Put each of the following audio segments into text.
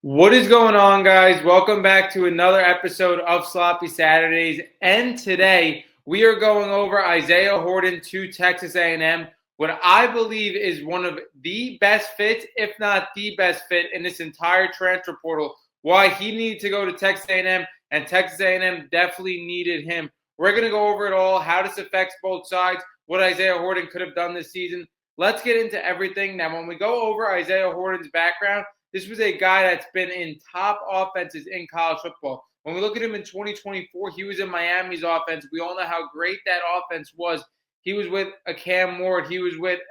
What is going on, guys? Welcome back to another episode of Sloppy Saturdays. And today we are going over Isaiah Horton to Texas A&M, what I believe is one of the best fits, if not the best fit, in this entire transfer portal. Why he needed to go to Texas A&M, and Texas A&M definitely needed him. We're going to go over it all, how this affects both sides, what Isaiah Horton could have done this season. Let's get into everything. Now, when we go over Isaiah Horton's background, this was a guy that's been in top offenses in college football. When we look at him in 2024, he was in Miami's offense. We all know how great that offense was. He was with a Cam Ward. He was with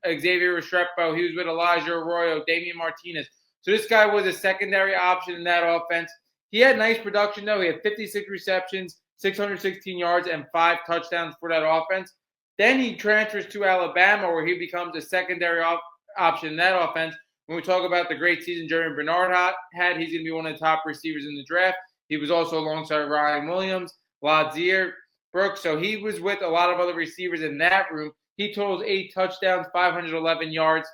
Xavier Restrepo. He was with Elijah Arroyo, Damian Martinez. So this guy was a secondary option in that offense. He had nice production, though. He had 56 receptions, 616 yards, and 5 touchdowns for that offense. Then he transfers to Alabama, where he becomes a secondary option in that offense. When we talk about the great season Jeremy Bernard had, he's going to be one of the top receivers in the draft. He was also alongside Ryan Williams, Ladzier, Brooks. So he was with a lot of other receivers in that room. He totals 8 touchdowns, 511 yards.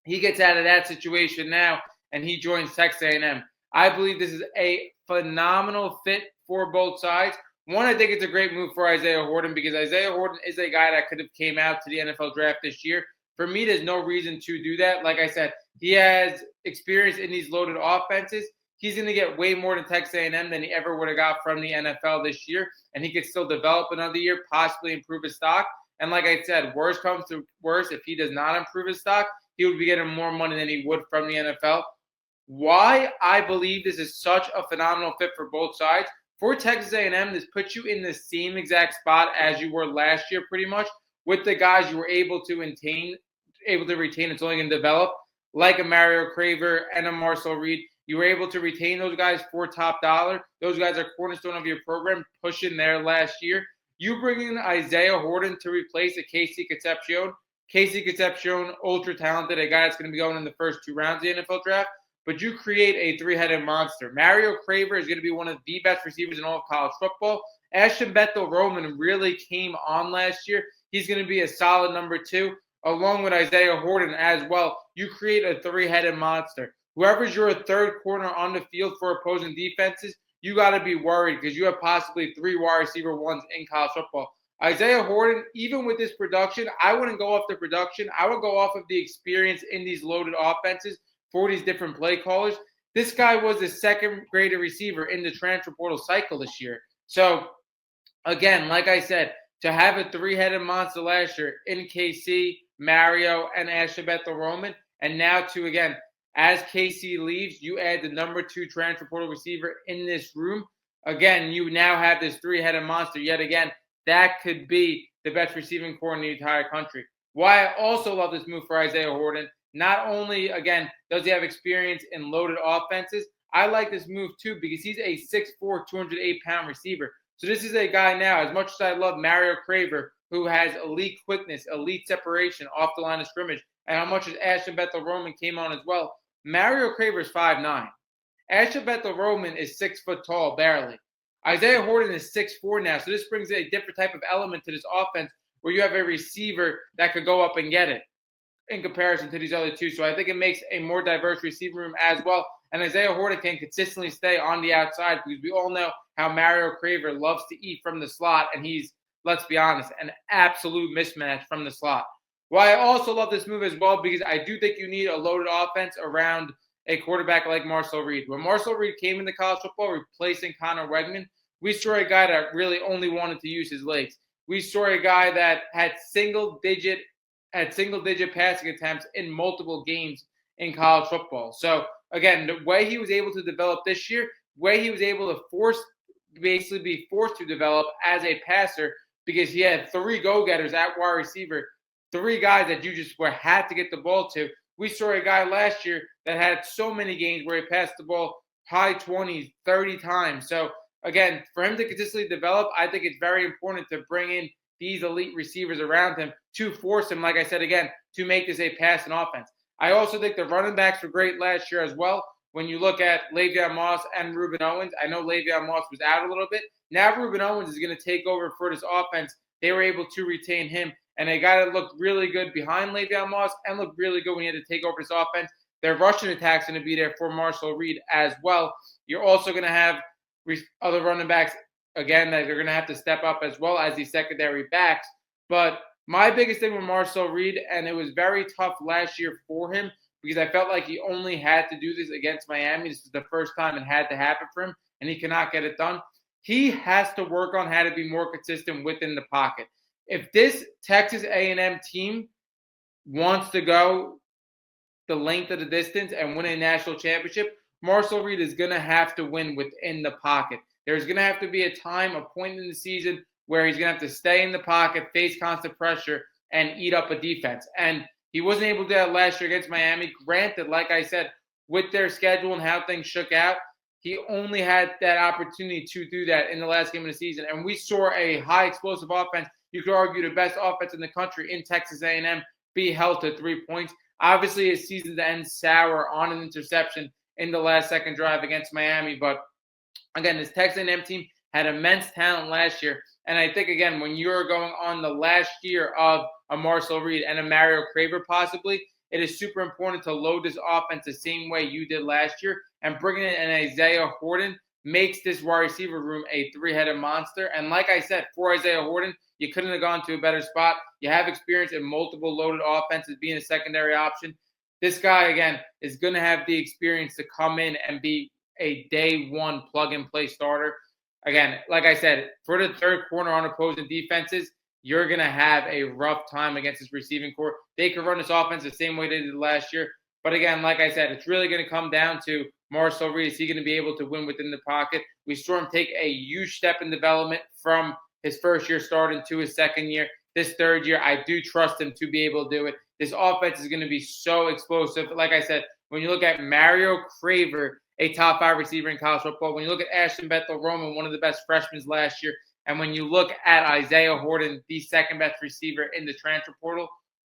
He gets out of that situation now, and he joins Texas A&M. I believe this is a phenomenal fit for both sides. One, I think it's a great move for Isaiah Horton because Isaiah Horton is a guy that could have came out to the NFL draft this year. For me, there's no reason to do that. Like I said, he has experience in these loaded offenses. He's going to get way more than Texas A&M than he ever would have got from the NFL this year, and he could still develop another year, possibly improve his stock. And like I said, worst comes to worst, if he does not improve his stock, he would be getting more money than he would from the NFL. Why I believe this is such a phenomenal fit for both sides. For Texas A&M, this puts you in the same exact spot as you were last year pretty much, with the guys you were able to retain. It's only going to develop, like a Mario Craver and a Marcel Reed. You were able to retain those guys for top dollar. Those guys are cornerstone of your program, pushing there last year. You bring in Isaiah Horton to replace a Casey Concepcion. Casey Concepcion, ultra talented, a guy that's going to be going in the first 2 rounds of the NFL draft. But you create a 3-headed monster. Mario Craver is going to be one of the best receivers in all of college football. Ashton Bethel-Roman really came on last year. He's going to be a solid number 2. Along with Isaiah Horton as well. You create a 3-headed monster. Whoever's your third corner on the field for opposing defenses, you got to be worried because you have possibly 3 wide receiver ones in college football. Isaiah Horton, even with this production, I wouldn't go off the production. I would go off of the experience in these loaded offenses for these different play callers. This guy was the second-graded receiver in the transfer portal cycle this year. So, again, like I said, to have a 3-headed monster last year in KC, Mario, and Ashton Bethel-Roman, and now to, again, as KC leaves, you add the number 2 transfer portal receiver in this room. Again, you now have this 3-headed monster. Yet again, that could be the best receiving core in the entire country. Why I also love this move for Isaiah Horton, not only, again, does he have experience in loaded offenses, I like this move too because he's a 6'4", 208-pound receiver. So this is a guy now, as much as I love Mario Craver, who has elite quickness, elite separation off the line of scrimmage, and how much as Ashton Bethel-Roman came on as well. Mario Craver is 5'9". Ashton Bethel-Roman is 6 foot tall, barely. Isaiah Horton is 6'4" now, so this brings a different type of element to this offense where you have a receiver that could go up and get it in comparison to these other two. So I think it makes a more diverse receiver room as well. And Isaiah Horton can consistently stay on the outside because we all know how Mario Craver loves to eat from the slot, and he's, let's be honest, an absolute mismatch from the slot. Why I also love this move as well because I do think you need a loaded offense around a quarterback like Marcel Reed. When Marcel Reed came into college football replacing Connor Wegman, we saw a guy that really only wanted to use his legs. We saw a guy that had single-digit passing attempts in multiple games in college football. So, again, the way he was able to develop this year, way he was able to be forced to develop as a passer because he had 3 go-getters at wide receiver, 3 guys that you just had to get the ball to. We saw a guy last year that had so many games where he passed the ball high 20s, 30 times. So, again, for him to consistently develop, I think it's very important to bring in these elite receivers around him to force him, like I said again, to make this a passing offense. I also think the running backs were great last year as well. When you look at Le'Veon Moss and Reuben Owens, I know Le'Veon Moss was out a little bit. Now Reuben Owens is going to take over for this offense. They were able to retain him, and a guy that looked really good behind Le'Veon Moss and looked really good when he had to take over this offense. their rushing attack's going to be there for Marshall Reed as well. You're also going to have other running backs, again, that they're going to have to step up as well as these secondary backs. But my biggest thing with Marshall Reed, and it was very tough last year for him because I felt like he only had to do this against Miami. This was the first time it had to happen for him, and he cannot get it done. He has to work on how to be more consistent within the pocket. If this Texas A&M team wants to go the length of the distance and win a national championship, Marshall Reed is going to have to win within the pocket. There's going to have to be a point in the season where he's going to have to stay in the pocket, face constant pressure, and eat up a defense. And he wasn't able to do that last year against Miami. Granted, like I said, with their schedule and how things shook out, he only had that opportunity to do that in the last game of the season. And we saw a high explosive offense. You could argue the best offense in the country in Texas A&M be held to 3 points. Obviously, his season's end sour on an interception in the last second drive against Miami. But again, this Texas A&M team had immense talent last year. And I think, again, when you're going on the last year of a Marshall Reed and a Mario Craver possibly, it is super important to load this offense the same way you did last year. And bringing in an Isaiah Horton makes this wide receiver room a three-headed monster. And like I said, for Isaiah Horton, you couldn't have gone to a better spot. You have experience in multiple loaded offenses being a secondary option. This guy, again, is going to have the experience to come in and be a day one plug-and-play starter. Again, like I said, for the third corner on opposing defenses, you're going to have a rough time against this receiving corps. They could run this offense the same way they did last year. But again, like I said, it's really going to come down to Marshall Reed. Is he going to be able to win within the pocket? We saw him take a huge step in development from his first year starting to his second year. This third year, I do trust him to be able to do it. This offense is going to be so explosive. Like I said, when you look at Mario Craver, a top 5 receiver in college football, when you look at Ashton Bethel-Roman, one of the best freshmen last year, and when you look at Isaiah Horton, the second best receiver in the transfer portal,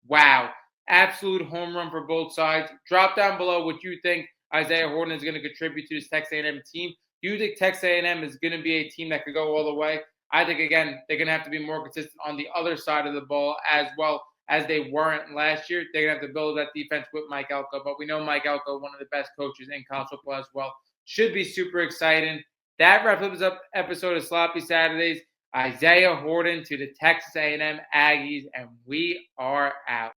wow. Absolute home run for both sides. Drop down below what you think Isaiah Horton is going to contribute to this Texas A&M team. Do you think Texas A&M is going to be a team that could go all the way? I think, again, they're going to have to be more consistent on the other side of the ball as well as they weren't last year. They're going to have to build that defense with Mike Elko. But we know Mike Elko, one of the best coaches in college football as well. Should be super exciting. That wraps up episode of Sloppy Saturdays. Isaiah Horton to the Texas A&M Aggies, and we are out.